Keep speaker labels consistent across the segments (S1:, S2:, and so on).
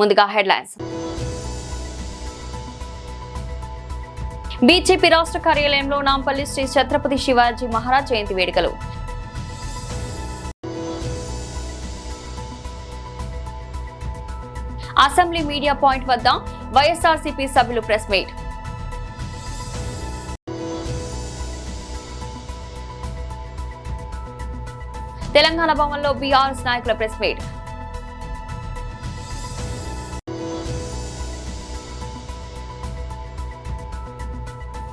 S1: ముందుగా headlines. BJP రాష్ట్ర కార్యాలయంలో నాంపల్లి శ్రీ ఛత్రపతి శివాజీ మహారాజ్ జయంతి వేడుకలు. అసెంబ్లీ మీడియా పాయింట్ వద్ద వైఎస్ఆర్సీపీ సభ్యులు ప్రెస్ మీట్. తెలంగాణ భవన్లో బీఆర్ఎస్ నాయకుల press meet.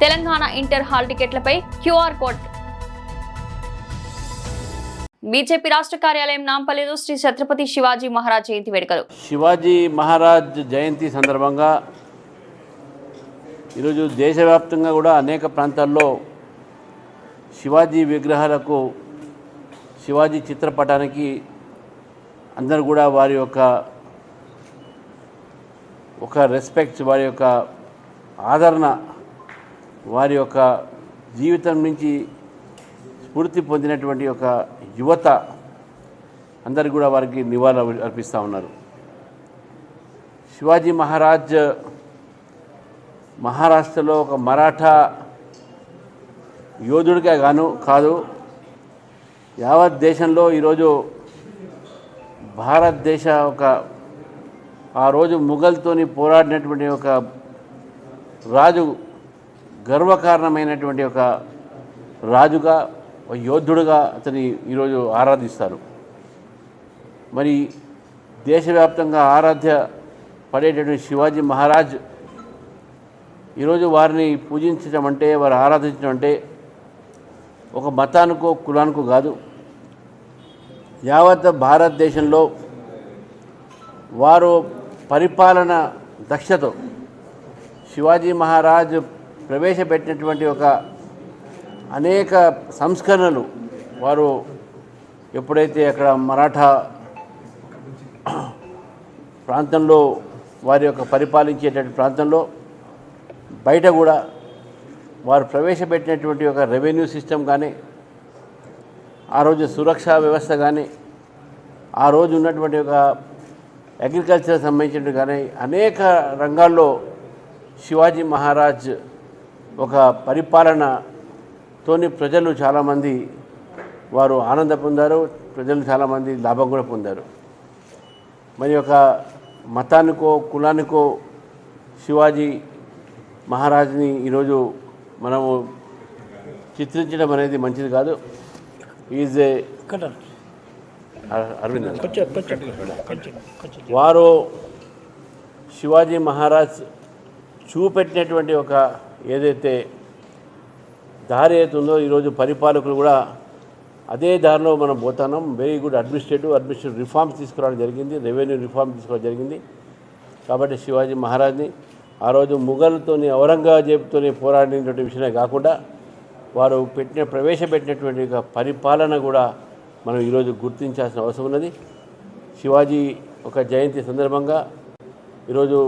S1: Telangana inter hall టికెట్లపై క్యూఆర్ కోడ్. బీజేపీ రాష్ట్ర కార్యాలయం నాంపల్లిలో శ్రీ ఛత్రపతి శివాజీ మహారాజ్ జయంతి వేడుకలు.
S2: శివాజీ మహారాజ్ జయంతి సందర్భంగా ఈరోజు దేశవ్యాప్తంగా కూడా అనేక ప్రాంతాల్లో శివాజీ విగ్రహాలకు, శివాజీ చిత్రపటానికి అందరూ కూడా వారి యొక్క రెస్పెక్ట్స్, వారి యొక్క ఆదరణ, వారి యొక్క జీవితం నుంచి స్ఫూర్తి పొందినటువంటి ఒక యువత అందరికీ కూడా వారికి నివాళులు అర్పిస్తూ ఉన్నారు. శివాజీ మహారాజ్ మహారాష్ట్రలో ఒక మరాఠా యోధుడిగా కాదు, యావత్ దేశంలో ఈరోజు భారతదేశ ఆ రోజు ముఘల్తోని పోరాడినటువంటి ఒక రాజు, గర్వకారణమైనటువంటి ఒక రాజుగా, ఒక యోధుడుగా అతని ఈరోజు ఆరాధిస్తారు. మరి దేశవ్యాప్తంగా ఆరాధ్య పడేటటువంటి శివాజీ మహారాజ్ ఈరోజు వారిని పూజించడం అంటే, వారు ఆరాధించడం అంటే ఒక మతానికో కులానికో కాదు, యావత్ భారతదేశంలో వారు పరిపాలన దక్షతో శివాజీ మహారాజ్ ప్రవేశపెట్టినటువంటి అనేక సంస్కరణలు వారు ఎప్పుడైతే అక్కడ మరాఠా ప్రాంతంలో వారి పరిపాలించేటటువంటి ప్రాంతంలో బయట కూడా వారు ప్రవేశపెట్టినటువంటి రెవెన్యూ సిస్టమ్ కానీ, ఆ రోజు సురక్షా వ్యవస్థ కానీ, ఆ రోజు ఉన్నటువంటి అగ్రికల్చర్ సంబంధించినటువంటి కానీ అనేక రంగాల్లో శివాజీ మహారాజ్ పరిపాలనతోని ప్రజలు చాలామంది వారు ఆనంద పొందారు, ప్రజలు చాలామంది లాభం కూడా పొందారు. మరి మతానికో కులానికో శివాజీ మహారాజ్ని ఈరోజు మనము చిత్రించడం అనేది మంచిది కాదు. ఈజ్ ఏ అరవింద్ వారు శివాజీ మహారాజ్ చూపెట్టినటువంటి ఏదైతే దారి అవుతుందో ఈరోజు పరిపాలకులు కూడా అదే దారిలో మనం పోతున్నాం. వెరీ గుడ్ అడ్మినిస్ట్రేటివ్ రిఫార్మ్స్ తీసుకురావడం జరిగింది, రెవెన్యూ రిఫార్మ్ తీసుకోవడం జరిగింది. కాబట్టి శివాజీ మహారాజ్ని ఆ రోజు ముఘల్తోని, ఔరంగజేబుతోని పోరాడినటువంటి విషయమే కాకుండా వారు ప్రవేశపెట్టినటువంటి పరిపాలన కూడా మనం ఈరోజు గుర్తించాల్సిన అవసరం ఉన్నది. శివాజీ జయంతి సందర్భంగా ఈరోజు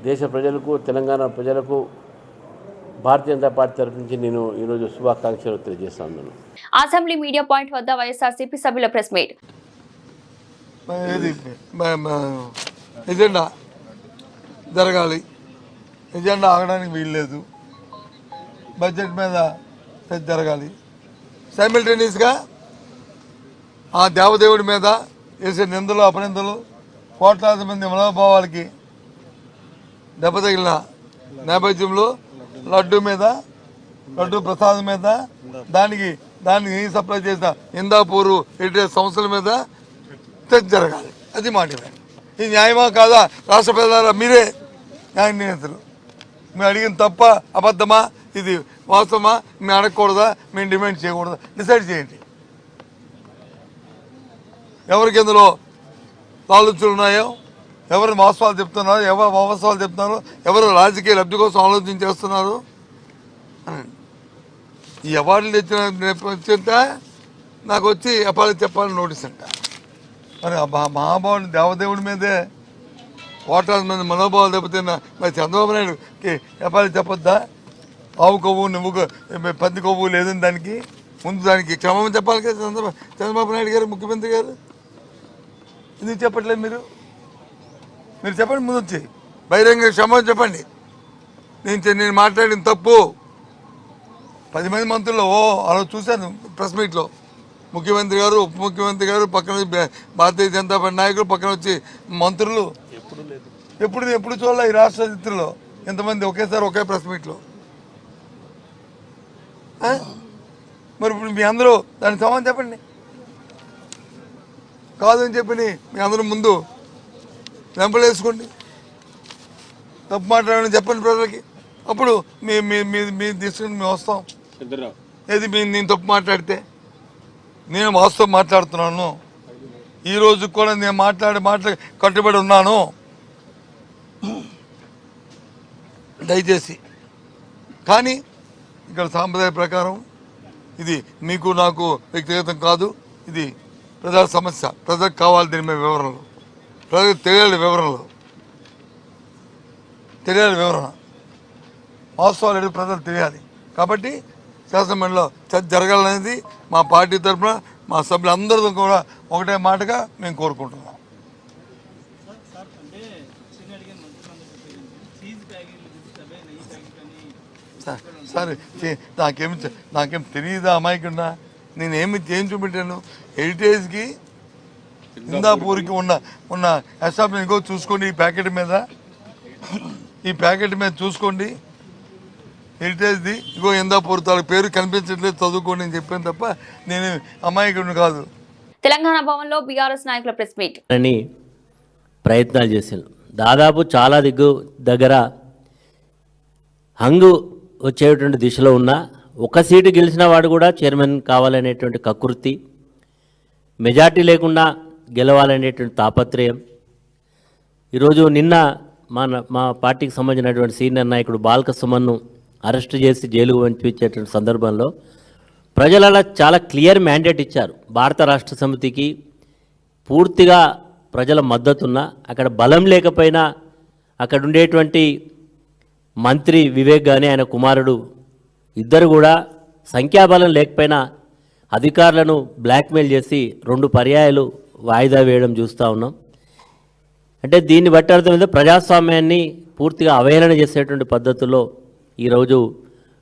S2: దేశ ప్రజలకు, తెలంగాణ ప్రజలకు భారతీయ జనతా పార్టీ తరఫు నుంచి నేను ఈరోజు శుభాకాంక్షలు తెలియజేస్తా ఉన్నాను.
S1: అసెంబ్లీ మీడియా పాయింట్ వద్ద వైఎస్ఆర్సీపీ సభ్యుల ప్రెస్ మీట్.
S3: ఎజెండా జరగాలి, ఎజెండా ఆగడానికి వీల్లేదు, బడ్జెట్ మీద జరగాలి. సైమిల్టేనియస్గా ఆ దేవదేవుడి మీద వేసే నిందలు, అపనిందలు, కోట్లాది మంది మనోభావాలకి దెబ్బతగిలిన నేపథ్యంలో లడ్డు ప్రసాదం మీద, దానికి సప్లై చేసిన ఇందాపూరు హెరిటేజ్ సంస్థల మీద జరగాలి. అది మాట. ఇది న్యాయమా కాదా? రాష్ట్ర ప్రజలారా మీరే న్యాయ నియంత్రణ. మేము అడిగిన తప్ప అబద్ధమా, ఇది వాస్తవమా, మేము అడగకూడదా, మేము డిమాండ్ చేయకూడదా, డిసైడ్ చేయండి. ఎవరికి ఇందులో ఆలోచనలు ఉన్నాయో, ఎవరు వాస్తవాలు చెప్తున్నారు, ఎవరు వాస్తవాలు చెప్తున్నారు, ఎవరు రాజకీయ లబ్ధి కోసం ఆలోచన చేస్తున్నారు. ఈ అవార్డులు తెచ్చిన నాకు వచ్చి అపాలు చెప్పాలని నోటీస్ అంట. మరి మహాభావుని దేవదేవుడి మీదే కోట్లాది మంది మనోభావాలు దెబ్బతిన్న మరి చంద్రబాబు నాయుడుకి అపాలు చెప్పొద్దా? ఆవు కొవ్వు, నువ్వు పంది కొవ్వు లేదని దానికి ముందు దానికి క్రమం చెప్పాలి కదా చంద్రబాబు నాయుడు గారు, ముఖ్యమంత్రి గారు. ఎందుకు చెప్పట్లేదు మీరు? మీరు చెప్పండి, ముందు వచ్చి బహిరంగ క్షమాపణ చెప్పండి. నేను మాట్లాడిన తప్పు. 10 మంది మంత్రులు అలా చూశాను ప్రెస్ మీట్లో. ముఖ్యమంత్రి గారు, ఉప ముఖ్యమంత్రి గారు, పక్కన భారతీయ జనతా పార్టీ నాయకులు, పక్కన వచ్చి మంత్రులు. ఎప్పుడు చూడాలి ఈ రాష్ట్ర చరిత్రలో ఎంతమంది ఒకేసారి ఒకే ప్రెస్ మీట్లో? మరి ఇప్పుడు మీ అందరూ దానికి సమాధానం చెప్పండి. కాదని చెప్పి మీ అందరూ ముందు వెంపలేసుకోండి, తప్పు మాట్లాడని చెప్పండి ప్రజలకి. అప్పుడు మీ తీసుకుని మేము వస్తాం. ఏది నేను తప్పు మాట్లాడితే? నేను వాస్తవం మాట్లాడుతున్నాను. ఈరోజు కూడా నేను మాట్లాడి కట్టుబడి ఉన్నాను. దయచేసి కానీ ఇక్కడ సాంప్రదాయ ప్రకారం ఇది మీకు నాకు వ్యక్తిగతం కాదు. ఇది ప్రజల సమస్య. ప్రజలకు కావాలి దీని మీద వివరణలు, ప్రజలకు తెలియాలి వివరణ, వాస్తవాలు అనేది ప్రజలు తెలియాలి. కాబట్టి శాసనమండలిలో చర్చ జరగాలనేది మా పార్టీ తరఫున మా సభ్యులందరితో కూడా ఒకటే మాటగా మేము కోరుకుంటున్నాం. సరే, నాకేం తెలియదా అమాయకుండా? నేనేమి చూపెట్టాను? హెరిటేజ్కి ఇందాపూర్కి ఉన్న ఎస్టాబ్లిష్ ఇంకో చూసుకోండి. ఈ ప్యాకెట్ మీద చూసుకోండి. హెరిటేజ్ది ఇగో ఇందాపూర్ తాలూకు పేరు కనిపించట్లేదు, చదువుకోండి అని చెప్పాను తప్ప నేను అమాయకుడిని కాదు.
S1: తెలంగాణ భవన్లో బీఆర్ఎస్ నాయకుల ప్రెస్ మీట్
S4: అని ప్రయత్నాలు చేశాను. దాదాపు చాలా దగ్గర హంగు వచ్చేటువంటి దిశలో ఉన్న ఒక సీటు గెలిచిన వాడు కూడా చైర్మన్ కావాలనేటువంటి కకృతి, మెజార్టీ లేకుండా గెలవాలనేటువంటి తాపత్రయం. ఈరోజు నిన్న మా పార్టీకి సంబంధించినటువంటి సీనియర్ నాయకుడు బాల్క సుమన్ను అరెస్ట్ చేసి జైలుకు పంపించేటువంటి సందర్భంలో ప్రజల చాలా క్లియర్ మ్యాండేట్ ఇచ్చారు. భారత రాష్ట్ర సమితికి పూర్తిగా ప్రజల మద్దతున్న, అక్కడ బలం లేకపోయినా అక్కడ ఉండేటువంటి మంత్రి వివేక్ కానీ ఆయన కుమారుడు ఇద్దరు కూడా సంఖ్యాబలం లేకపోయినా అధికారులను బ్లాక్మెయిల్ చేసి 2 పర్యాయాలు వాయిదా వేయడం చూస్తూ ఉన్నాం. అంటే దీన్ని బట్టి అర్థమైంది ప్రజాస్వామ్యాన్ని పూర్తిగా అవహేళన చేసేటువంటి పద్ధతుల్లో ఈరోజు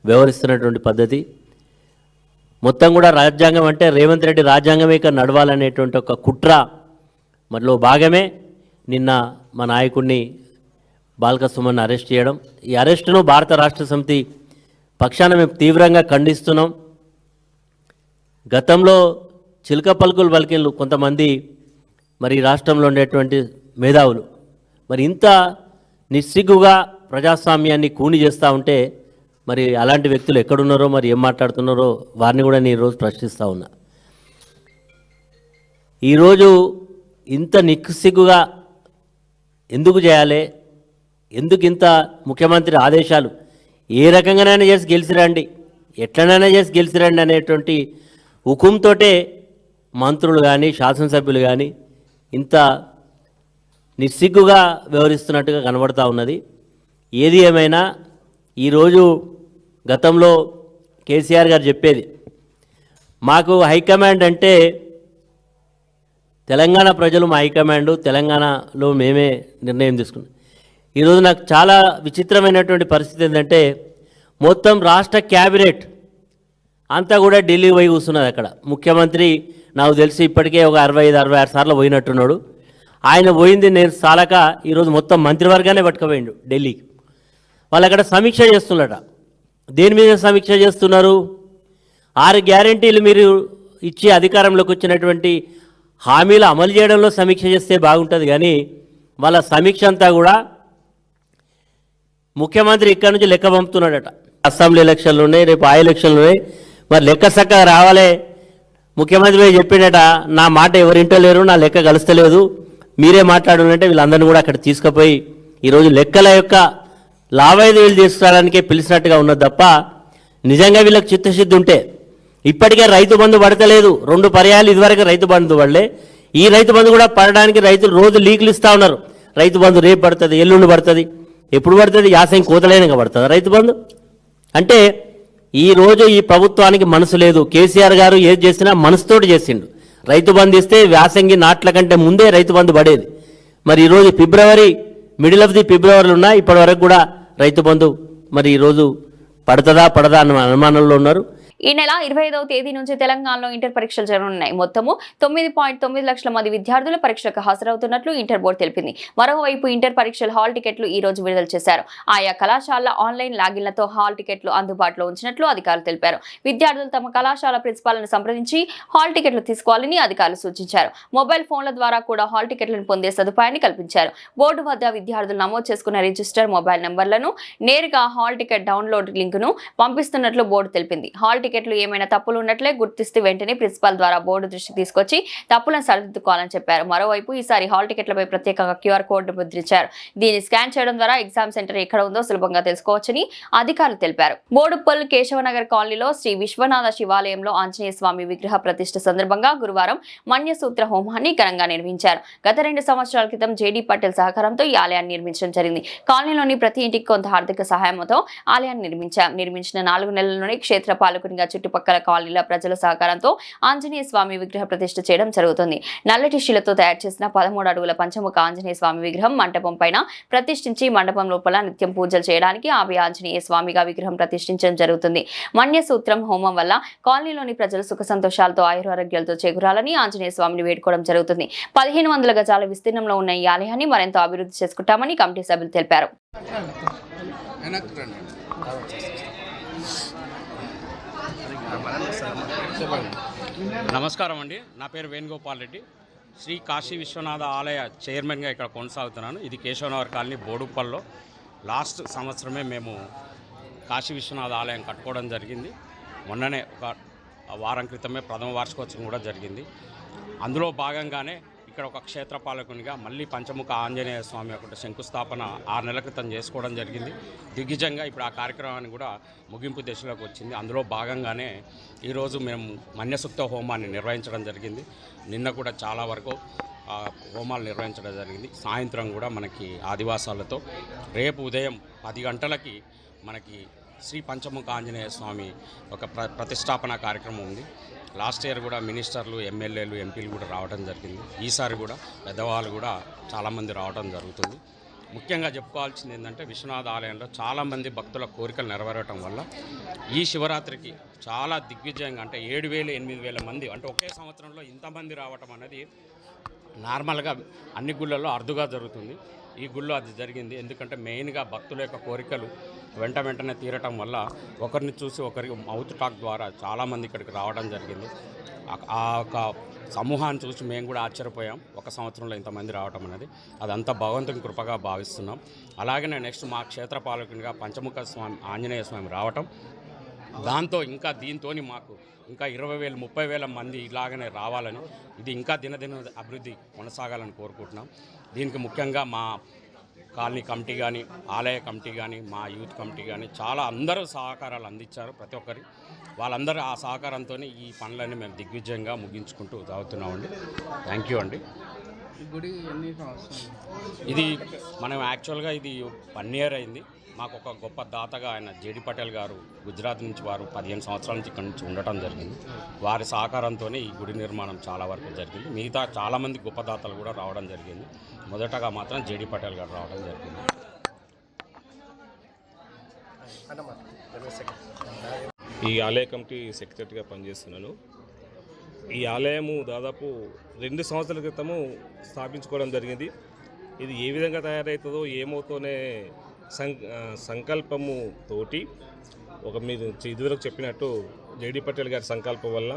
S4: వ్యవహరిస్తున్నటువంటి పద్ధతి. మొత్తం కూడా రాజ్యాంగం అంటే రేవంత్ రెడ్డి రాజ్యాంగమే నడవాలనేటువంటి ఒక కుట్ర మరిలో భాగమే నిన్న మా నాయకుడిని బాల్క సుమన్ అరెస్ట్ చేయడం. ఈ అరెస్టును భారత రాష్ట్ర సమితి పక్షాన మేము తీవ్రంగా ఖండిస్తున్నాం. గతంలో చిలక పలుకులు పలికిళ్ళు కొంతమంది మరి రాష్ట్రంలో ఉండేటువంటి మేధావులు మరి ఇంత నిస్సిగ్గుగా ప్రజాస్వామ్యాన్ని కూని చేస్తూ ఉంటే మరి అలాంటి వ్యక్తులు ఎక్కడున్నారో మరి ఏం మాట్లాడుతున్నారో వారిని కూడా నేను ఈరోజు ప్రశ్నిస్తూ ఉన్నా. ఈరోజు ఇంత నిస్సిగ్గుగా ఎందుకు చేయాలి? ఎందుకు ఇంత ముఖ్యమంత్రి ఆదేశాలు ఏ రకంగానైనా చేసి గెలిచిరండి, ఎట్లనైనా చేసి గెలిచిరండి అనేటువంటి హుకుంతోటే మంత్రులు కానీ శాసనసభ్యులు కానీ ఇంత నిస్సిగ్గుగా వ్యవహరిస్తున్నట్టుగా కనబడతా ఉన్నది. ఏది ఏమైనా ఈరోజు గతంలో కేసీఆర్ గారు చెప్పేది మాకు హైకమాండ్ అంటే తెలంగాణ ప్రజలు మా హైకమాండ్, తెలంగాణలో మేమే నిర్ణయం తీసుకున్నాం. ఈరోజు నాకు చాలా విచిత్రమైనటువంటి పరిస్థితి ఏంటంటే మొత్తం రాష్ట్ర క్యాబినెట్ అంతా కూడా ఢిల్లీ పోయి కూర్చున్నది. అక్కడ ముఖ్యమంత్రి నాకు తెలిసి ఇప్పటికే ఒక 65-66 సార్లు పోయినట్టున్నాడు. ఆయన పోయింది నేను చాలక ఈరోజు మొత్తం మంత్రివర్గానే పట్టుకుపోయిండు ఢిల్లీకి. వాళ్ళు అక్కడ సమీక్ష చేస్తున్నారట. దేని మీద సమీక్ష చేస్తున్నారు? 6 గ్యారెంటీలు మీరు ఇచ్చి అధికారంలోకి వచ్చినటువంటి హామీలు అమలు చేయడంలో సమీక్ష చేస్తే బాగుంటుంది, కానీ వాళ్ళ సమీక్ష అంతా కూడా ముఖ్యమంత్రి ఇక్కడ నుంచి లెక్క పంపుతున్నాడట. అసెంబ్లీ ఎలక్షన్లు ఉన్నాయి, రేపు ఆ ఎలక్షన్లు ఉన్నాయి, మరి లెక్క చక్కగా రావాలి. ముఖ్యమంత్రి చెప్పిండట నా మాట ఎవరింటో లేరు, నా లెక్క కలుస్తలేదు, మీరే మాట్లాడాలంటే వీళ్ళందరినీ కూడా అక్కడ తీసుకుపోయి ఈరోజు లెక్కల యొక్క లావాదేవీలు తీసుకురావడానికే పిలిచినట్టుగా ఉన్నది తప్ప నిజంగా వీళ్ళకి చిత్తశుద్ధి ఉంటే ఇప్పటికే రైతు బంధు పడతలేదు. 2 పర్యాయాలు ఇదివరకు రైతు బంధు పడలే. ఈ రైతు బంధు కూడా పడడానికి రైతులు రోజు లీకులు ఇస్తూ ఉన్నారు. రైతు బంధు రేపు పడుతుంది, ఎల్లుండి పడుతుంది, ఎప్పుడు పడుతుంది? యాసంగి కోతలేనిగా పడుతుంది రైతు బంధు. అంటే ఈరోజు ఈ ప్రభుత్వానికి మనసు లేదు. కేసీఆర్ గారు ఏది చేసినా మనసుతోటి చేసిండు. రైతు బంధు ఇస్తే యాసంగి నాట్ల కంటే ముందే రైతు బంధు పడేది. మరి ఈరోజు ఫిబ్రవరి మిడిల్ ఆఫ్ ది ఫిబ్రవరిలో ఉన్నా ఇప్పటివరకు కూడా రైతు బంధు మరి ఈరోజు పడతదా పడదా అన్న అనుమానంలో ఉన్నారు.
S1: ఈ నెల 25వ తేదీ నుంచి తెలంగాణలో ఇంటర్ పరీక్షలు జరగనున్నాయి. మొత్తము 9.9 లక్షల మంది విద్యార్థులు పరీక్షలకు హాజరవుతున్నట్లు ఇంటర్ బోర్డు తెలిపింది. మరోవైపు ఇంటర్ పరీక్షల హాల్ టికెట్లు ఈ రోజు విడుదల చేశారు. ఆయా కళాశాలల ఆన్లైన్ లాగిన్లతో హాల్ టికెట్లు అందుబాటులో ఉంచినట్లు అధికారులు తెలిపారు. విద్యార్థులు తమ కళాశాల ప్రిన్సిపాల్ను సంప్రదించి హాల్ టికెట్లు తీసుకోవాలని అధికారులు సూచించారు. మొబైల్ ఫోన్ల ద్వారా కూడా హాల్ టికెట్లను పొందే సదుపాయాన్ని కల్పించారు. బోర్డు వద్ద విద్యార్థులు నమోదు చేసుకున్న రిజిస్టర్ మొబైల్ నంబర్లను నేరుగా హాల్ టికెట్ డౌన్లోడ్ లింకును పంపిస్తున్నట్లు బోర్డు తెలిపింది. హాల్ టికెట్లు ఏమైనా తప్పులు ఉన్నట్లే గుర్తిస్తే వెంటనే ప్రిన్సిపాల్ ద్వారా బోర్డు దృష్టికి తీసుకొచ్చి తప్పులను సరిదిద్దుకోవాలని చెప్పారు. మరోవైపు ఈసారి హాల్ టికెట్లపై ప్రత్యేకంగా QR కోడ్ ముద్రించారు. దీన్ని స్కాన్ చేయడం ద్వారా ఎగ్జామ్ సెంటర్ ఎక్కడ ఉందో సులభంగా తెలుసుకోవచ్చని అధికారులు తెలిపారు. బోడుపల్ కేశవనగర్ కాలనీలో శ్రీ విశ్వనాథ శివాలయంలో ఆంజనేయ స్వామి విగ్రహ ప్రతిష్ఠ సందర్భంగా గురువారం మన్యసూత్ర హోమాన్ని ఘనంగా నిర్వహించారు. గత 2 సంవత్సరాల క్రితం JD పటేల్ సహకారంతో ఈ ఆలయాన్ని నిర్మించడం జరిగింది. కాలనీలోని ప్రతి ఇంటికి కొంత ఆర్థిక సహాయంతో ఆలయాన్ని నిర్మించిన 4 నెలల్లోనే క్షేత్ర పాలకునిగా చుట్టుపక్కల కాలనీల ప్రజల సహకారంతో ఆంజనేయ స్వామి విగ్రహ ప్రతిష్ఠ చేయడం జరుగుతుంది. నల్లటి శిలతో తయారు చేసిన 13 అడుగుల పంచముఖ ఆంజనేయ స్వామి విగ్రహం మండపం పైన ప్రతిష్ఠించి మండపం లోపల నిత్యం పూజలు చేయడానికి ఆవి ఆంజనేయ స్వామిగా విగ్రహం ప్రతిష్ఠించడం జరుగుతుంది. మన్యసూత్రం హోమం వల్ల కాలనీలోని ప్రజలు సుఖ సంతోషాలతో ఆయురారోగ్యాలతో చేకూరాలని ఆంజనేయ స్వామిని వేడుకోవడం జరుగుతుంది. 1500 గజాల విస్తీర్ణంలో ఉన్న ఈ ఆలయాన్ని మరింత అభివృద్ధి చేసుకుంటామని కమిటీ సభ్యులు తెలిపారు.
S5: నమస్కారం అండి. నా పేరు వేణుగోపాల్ రెడ్డి. శ్రీ కాశీ విశ్వనాథ ఆలయ చైర్మన్గా ఇక్కడ కొనసాగుతున్నాను. ఇది కేశవనగర్ కాలనీ బోడుప్పల్లో. లాస్ట్ సంవత్సరమే మేము కాశీ విశ్వనాథ ఆలయం కట్టుకోవడం జరిగింది. మొన్ననే ఒక వారం క్రితమే ప్రథమ వార్షికోత్సవం కూడా జరిగింది. అందులో భాగంగానే ఇక్కడ ఒక క్షేత్రపాలకునిగా మళ్ళీ పంచముఖ ఆంజనేయ స్వామి ఒకటి శంకుస్థాపన 6 నెలల క్రితం చేసుకోవడం జరిగింది. దిగ్విజయంగా ఇప్పుడు ఆ కార్యక్రమాన్ని కూడా ముగింపు దశలోకి వచ్చింది. అందులో భాగంగానే ఈరోజు మేము మన్యసూక్త హోమాన్ని నిర్వహించడం జరిగింది. నిన్న కూడా చాలా వరకు హోమాలు నిర్వహించడం జరిగింది. సాయంత్రం కూడా మనకి ఆదివాసాలతో రేపు ఉదయం 10 గంటలకి మనకి శ్రీ పంచముఖ ఆంజనేయ స్వామి ఒక ప్రతిష్టాపన కార్యక్రమం ఉంది. లాస్ట్ ఇయర్ కూడా మినిస్టర్లు, ఎమ్మెల్యేలు, ఎంపీలు కూడా రావడం జరిగింది. ఈసారి కూడా పెద్దవాళ్ళు కూడా చాలామంది రావడం జరుగుతుంది. ముఖ్యంగా చెప్పుకోవాల్సింది ఏంటంటే విశ్వనాథ ఆలయంలో చాలామంది భక్తుల కోరికలు నెరవేరటం వల్ల ఈ శివరాత్రికి చాలా దిగ్విజయంగా అంటే 7,000, 8,000 మంది అంటే ఒకే సంవత్సరంలో ఇంతమంది రావటం అనేది నార్మల్గా అన్ని గుళ్ళల్లో అరుదుగా జరుగుతుంది. ఈ గుళ్ళో అది జరిగింది. ఎందుకంటే మెయిన్గా భక్తుల యొక్క కోరికలు వెంటనే తీరటం వల్ల ఒకరిని చూసి ఒకరికి మౌత్ టాక్ ద్వారా చాలామంది ఇక్కడికి రావడం జరిగింది. ఆ ఒక సమూహాన్ని చూసి మేము కూడా ఆశ్చర్యపోయాం. ఒక సంవత్సరంలో ఇంతమంది రావటం అనేది అదంతా భగవంతుని కృపగా భావిస్తున్నాం. అలాగనే నెక్స్ట్ మా క్షేత్రపాలకునిగా పంచముఖ స్వామి ఆంజనేయ స్వామి రావటం, దాంతో ఇంకా దీంతో మాకు ఇంకా 20,000, 30,000 మంది ఇలాగనే రావాలని, ఇది ఇంకా దినదిన అభివృద్ధి కొనసాగాలని కోరుకుంటున్నాం. దీనికి ముఖ్యంగా మా కాలనీ కమిటీ కానీ, ఆలయ కమిటీ కానీ, మా యూత్ కమిటీ కానీ చాలా అందరూ సహకారాలు అందించారు. ప్రతి ఒక్కరి వాళ్ళందరూ ఆ సహకారంతో ఈ పనులన్నీ మేము దిగ్విజయంగా ముగించుకుంటూ సాగుతున్నామండి. థ్యాంక్ యూ అండి. ఇది మనం యాక్చువల్గా ఇది 1 year అయింది. మాకు ఒక గొప్ప దాతగా ఆయన JD పటేల్ గారు గుజరాత్ నుంచి వారు 15 సంవత్సరాల నుంచి ఇక్కడ నుంచి ఉండటం జరిగింది. వారి సహకారంతోనే ఈ గుడి నిర్మాణం చాలా వరకు జరిగింది. మిగతా చాలామంది గొప్ప దాతలు కూడా రావడం జరిగింది. మొదటగా మాత్రం JD పటేల్ గారు రావడం జరిగింది.
S6: ఈ ఆలయ కమిటీ సెక్రటరీగా పనిచేస్తున్నాను. ఈ ఆలయము దాదాపు 2 సంవత్సరాల క్రితము స్థాపించుకోవడం జరిగింది. ఇది ఏ విధంగా తయారవుతుందో ఏమవుతోనే సంకల్పము తోటి ఒక మీరు ఇదివరకు చెప్పినట్టు JD పటేల్ గారి సంకల్పం వల్ల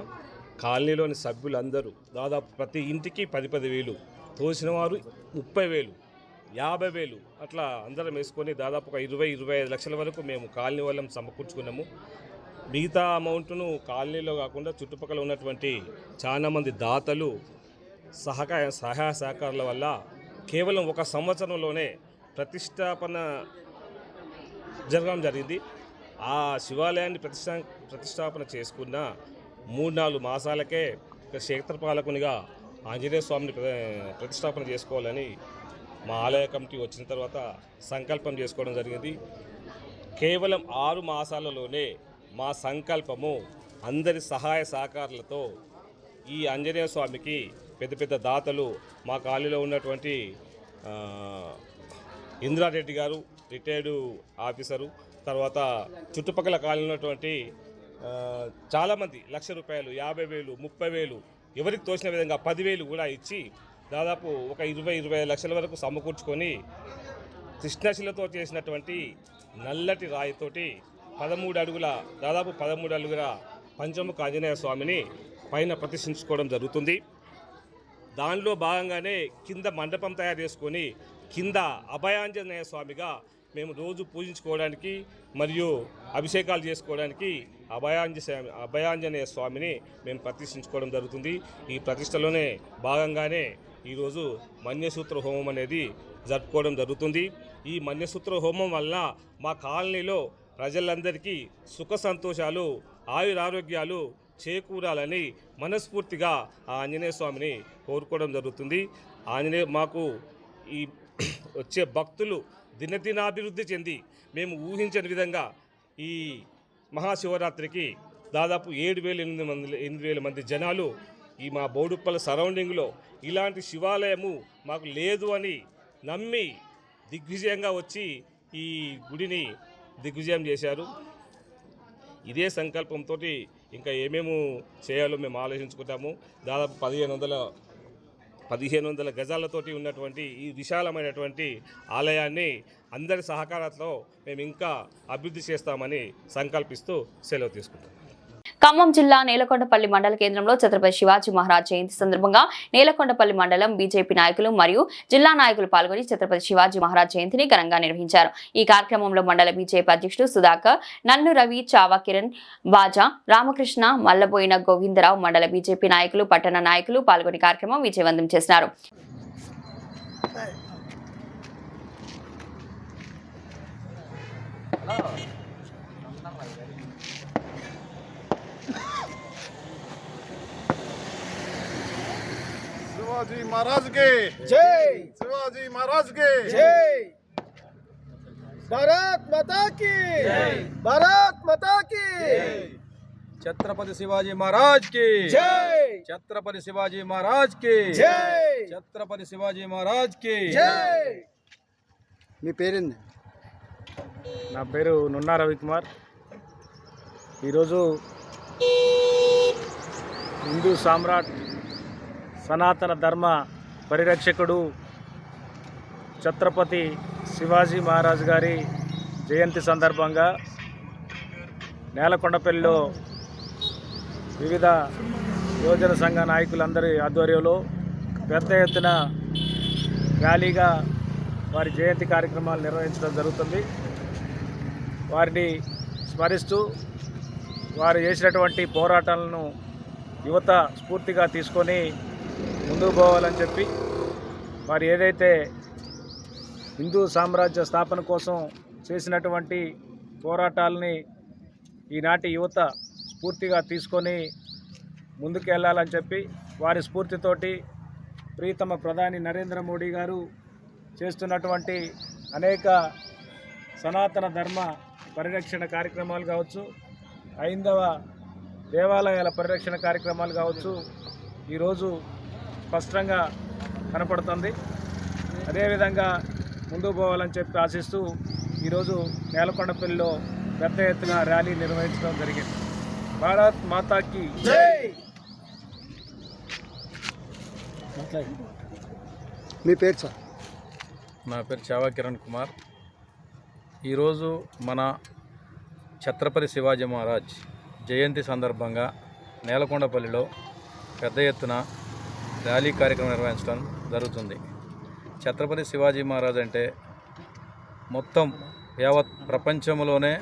S6: కాలనీలోని సభ్యులందరూ దాదాపు ప్రతి ఇంటికి 10,000 తోసిన వారు 30,000, 50,000 అట్లా అందరం వేసుకొని దాదాపు ఒక 20-25 లక్షల వరకు మేము కాలనీ వాళ్ళం సమకూర్చుకున్నాము. మిగతా అమౌంట్ను కాలనీలో కాకుండా చుట్టుపక్కల ఉన్నటువంటి చాలామంది దాతలు సహాయ సహకారాల వల్ల కేవలం 1 సంవత్సరంలోనే ప్రతిష్టాపన జరగడం జరిగింది. ఆ శివాలయాన్ని ప్రతిష్టాపన చేసుకున్న 3-4 మాసాలకే క్షేత్రపాలకునిగా ఆంజనేయ స్వామిని ప్రతిష్టాపన చేసుకోవాలని మా ఆలయ కమిటీ వచ్చిన తర్వాత సంకల్పం చేసుకోవడం జరిగింది. కేవలం 6 మాసాలలోనే మా సంకల్పము అందరి సహాయ సహకారాలతో ఈ ఆంజనేయ స్వామికి పెద్ద పెద్ద దాతలు మా కాలనీలో ఉన్నటువంటి ఇంద్రారెడ్డి గారు రిటైర్డు ఆఫీసరు, తర్వాత చుట్టుపక్కల కాలనీ ఉన్నటువంటి చాలామంది 1,00,000 రూపాయలు, 50,000, 30,000 ఎవరికి తోచిన విధంగా 10,000 కూడా ఇచ్చి దాదాపు ఒక 20-25 లక్షల వరకు సమకూర్చుకొని కృష్ణశిలతో చేసినటువంటి నల్లటి రాయితోటి 13 అడుగుల దాదాపు 13 అడుగుల పంచముఖ ఆంజనేయ స్వామిని పైన ప్రతిష్ఠించుకోవడం జరుగుతుంది. దానిలో భాగంగానే కింద మండపం తయారు చేసుకొని కింద అభయాంజనేయ స్వామిగా మేము రోజు పూజించుకోవడానికి మరియు అభిషేకాలు చేసుకోవడానికి అభయాంజనేయ స్వామిని మేము ప్రతిష్ఠించుకోవడం జరుగుతుంది. ఈ ప్రతిష్టలోనే భాగంగానే ఈరోజు మన్యసూత్ర హోమం అనేది జరుపుకోవడం జరుగుతుంది. ఈ మన్యసూత్ర హోమం వల్ల మా కాలనీలో ప్రజలందరికీ సుఖ సంతోషాలు, ఆయురారోగ్యాలు చేకూరాలని మనస్ఫూర్తిగా ఆ ఆంజనేయ స్వామిని కోరుకోవడం జరుగుతుంది. మాకు ఈ వచ్చే భక్తులు దినదినాభివృద్ధి చెంది మేము ఊహించని విధంగా ఈ మహాశివరాత్రికి దాదాపు 7,000-8,000 మంది జనాలు ఈ మా బోడుప్పల సరౌండింగ్లో ఇలాంటి శివాలయము మాకు లేదు అని నమ్మి దిగ్విజయంగా వచ్చి ఈ గుడిని దిగ్విజయం చేశారు. ఇదే సంకల్పంతో ఇంకా ఏమేమి చేయాలో మేము ఆలోచించుకుంటాము. దాదాపు 1,500 గజాలతోటి ఉన్నటువంటి ఈ విశాలమైనటువంటి ఆలయాన్ని అందరి సహకారంతో మేము ఇంకా అభివృద్ధి చేస్తామని సంకల్పిస్తూ సెలవు తీసుకుంటాం.
S1: ఖమ్మం జిల్లా నేలకొండపల్లి మండల కేంద్రంలో ఛత్రపతి శివాజీ మహారాజ్ జయంతి సందర్భంగా నేలకొండపల్లి మండలం బీజేపీ నాయకులు మరియు జిల్లా నాయకులు పాల్గొని ఛత్రపతి శివాజీ మహారాజ్ జయంతిని ఘనంగా నిర్వహించారు. ఈ కార్యక్రమంలో మండల బీజేపీ అధ్యక్షుడు సుధాకర్, నన్ను రవి, చావా కిరణ్, బాజా, రామకృష్ణ, మల్లబోయిన గోవిందరావు, మండల బీజేపీ నాయకులు, పట్టణ నాయకులు పాల్గొని కార్యక్రమం విజయవంతం చేశారు.
S7: शिवाजी महाराज के जय, शिवाजी महाराज के जय, भारत माता की जय, भारत माता की जय, छत्रपति शिवाजी महाराज की जय, छत्रपति शिवाजी महाराज की जय, छत्रपति शिवाजी महाराज की जय.
S8: మీ పేరేంది?
S7: నా పేరు నున్నా రవికుమార్. ఈరోజు హిందూ సామ్రాట్, సనాతన ధర్మ పరిరక్షకుడు ఛత్రపతి శివాజీ మహారాజ్ గారి జయంతి సందర్భంగా నేలకొండపల్లిలో వివిధ యువజన సంఘ నాయకులందరి ఆధ్వర్యంలో పెద్ద ఎత్తున ర్యాలీగా వారి జయంతి కార్యక్రమాలు నిర్వహించడం జరుగుతుంది. వారిని స్మరిస్తూ వారు చేసినటువంటి పోరాటాలను యువత స్ఫూర్తిగా తీసుకొని ముందుకు పోవాలని చెప్పి వారు ఏదైతే హిందూ సామ్రాజ్య స్థాపన కోసం చేసినటువంటి పోరాటాలని ఈనాటి యువత స్ఫూర్తిగా తీసుకొని ముందుకు వెళ్ళాలని చెప్పి వారి స్ఫూర్తితోటి ప్రియతమ ప్రధాని నరేంద్ర మోడీ గారు చేస్తున్నటువంటి అనేక సనాతన ధర్మ పరిరక్షణ కార్యక్రమాలు కావచ్చు, హైందవ దేవాలయాల పరిరక్షణ కార్యక్రమాలు కావచ్చు, ఈరోజు స్పష్టంగా కనపడుతుంది. అదేవిధంగా ముందుకు పోవాలని చెప్పి ఆశిస్తూ ఈరోజు నేలకొండపల్లిలో పెద్ద ఎత్తున ర్యాలీ నిర్వహించడం జరిగింది. భారత్ మాతాకి జై.
S8: మీ పేరు సార్?
S9: నా పేరు చావా కిరణ్ కుమార్. ఈరోజు మన ఛత్రపతి శివాజీ మహారాజ్ జయంతి సందర్భంగా నేలకొండపల్లిలో పెద్ద ఎత్తున ర్యాలీ కార్యక్రమం నిర్వహించడం జరుగుతుంది. ఛత్రపతి శివాజీ మహారాజ్ అంటే మొత్తం యావత్ ప్రపంచంలోనే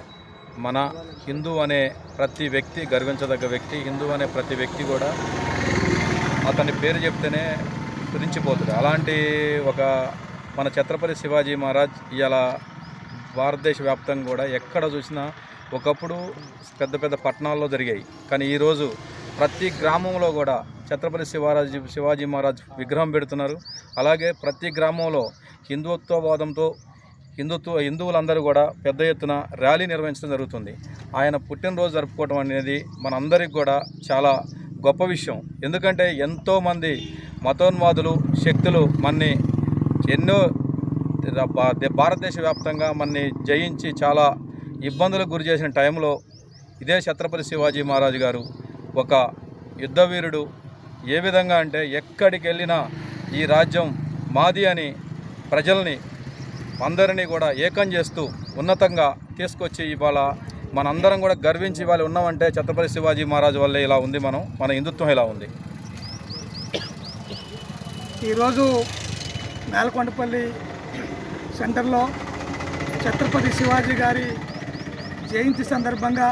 S9: మన హిందూ అనే ప్రతి వ్యక్తి గర్వించదగ్గ వ్యక్తి. హిందూ అనే ప్రతి వ్యక్తి కూడా అతని పేరు చెప్తేనే స్ఫురించిపోతుంది. అలాంటి ఒక మన ఛత్రపతి శివాజీ మహారాజ్ ఇవాళ భారతదేశ వ్యాప్తంగా కూడా ఎక్కడ చూసినా ఒకప్పుడు పెద్ద పెద్ద పట్టణాల్లో జరిగాయి, కానీ ఈరోజు ప్రతి గ్రామంలో కూడా ఛత్రపతి శివాజీ మహారాజ్ విగ్రహం పెడుతున్నారు. అలాగే ప్రతి గ్రామంలో హిందుత్వవాదంతో హిందువులందరూ కూడా పెద్ద ఎత్తున ర్యాలీ నిర్వహించడం జరుగుతుంది. ఆయన పుట్టినరోజు జరుపుకోవడం అనేది మనందరికీ కూడా చాలా గొప్ప విషయం. ఎందుకంటే ఎంతోమంది మతోన్మాదులు శక్తులు ఎన్నో భారతదేశ వ్యాప్తంగా మనని జయించి చాలా ఇబ్బందులకు గురి చేసిన టైంలో ఇదే ఛత్రపతి శివాజీ మహారాజు గారు ఒక యుద్ధవీరుడు. ఏ విధంగా అంటే ఎక్కడికి వెళ్ళినా ఈ రాజ్యం మాది అని ప్రజల్ని అందరినీ కూడా ఏకం చేస్తూ ఉన్నతంగా తీసుకొచ్చి ఇవాళ మనందరం కూడా గర్వించి ఇవాళ ఉన్నామంటే ఛత్రపతి శివాజీ మహారాజు వల్లే ఇలా ఉంది. మన హిందుత్వం ఇలా ఉంది.
S10: ఈరోజు నేలకొండపల్లి సెంటర్లో ఛత్రపతి శివాజీ గారి జయంతి సందర్భంగా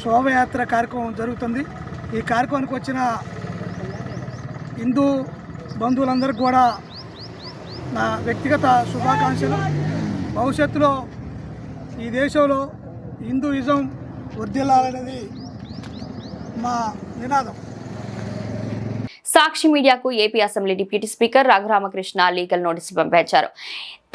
S10: శోభయాత్ర కార్యక్రమం జరుగుతుంది. ఈ కార్యక్రమానికి వచ్చిన హిందూ బంధువులందరికీ కూడా నా వ్యక్తిగత శుభాకాంక్షలు. భవిష్యత్తులో ఈ దేశంలో హిందూయిజం వర్ధిల్లాలనేది మా నినాదం.
S1: సాక్షి మీడియాకు AP assembly deputy speaker Raghurama Krishna legal notice పంపించారు.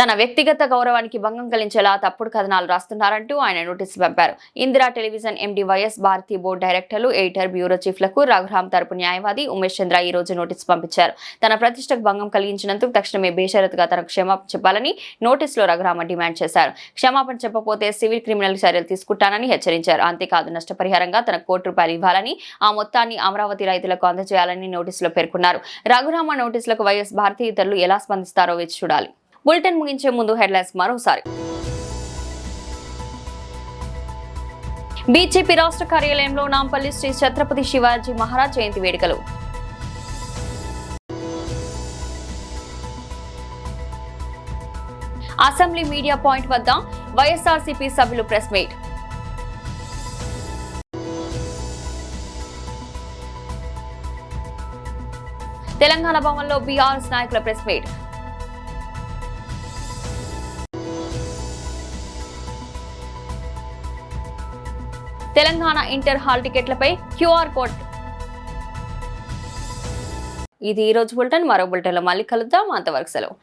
S1: తన వ్యక్తిగత గౌరవానికి భంగం కలిగించేలా తప్పుడు కథనాలు రాస్తున్నారంటూ ఆయన నోటీసు పంపారు. Indira television MD YS Bharathi board డైరెక్టర్లు, ఎడిటర్, బ్యూరో చీఫ్లకు రఘురామ్ తరపు న్యాయవాది ఉమేష్ చంద్ర ఈ రోజు నోటీసు పంపించారు. తన ప్రతిష్టకు భంగం కలిగించినందుకు తక్షణమే బేషరతుగా తనకు క్షమాపణ చెప్పాలని నోటీసులో రఘురామ డిమాండ్ చేశారు. క్షమాపణ చెప్పకపోతే సివిల్ క్రిమినల్ చర్యలు తీసుకుంటానని హెచ్చరించారు. అంతేకాదు నష్టపరిహారంగా తనకు ₹1 ఇవ్వాలని, ఆ మొత్తాన్ని అమరావతి రైతులకు అందజేయాలని నోటీసులో పేర్కొన్నారు. రఘురామ నోటీసులకు వైఎస్ భారతి ఇతరులు ఎలా స్పందిస్తారో వేచి చూడాలి. బులెటిన్ ముగించే ముందు హెడ్లైన్స్ మరోసారి. బీజేపీ రాష్ట్ర కార్యాలయంలో నాంపల్లి శ్రీ ఛత్రపతి శివాజీ మహారాజ్ జయంతి వేడుకలు. అసెంబ్లీ మీడియా పాయింట్ వద్ద వైఎస్ఆర్సీపీ సభ్యులు ప్రెస్ మీట్. తెలంగాణ భవన్లో బీఆర్ఎస్ నాయకుల press meet. Telangana inter hall టికెట్లపై QR కోడ్. ఇది ఈ రోజు బులెటిన్. మరో బులెటిన్లో మళ్ళీ కలుద్దాం. అంతవరకు సెలవు.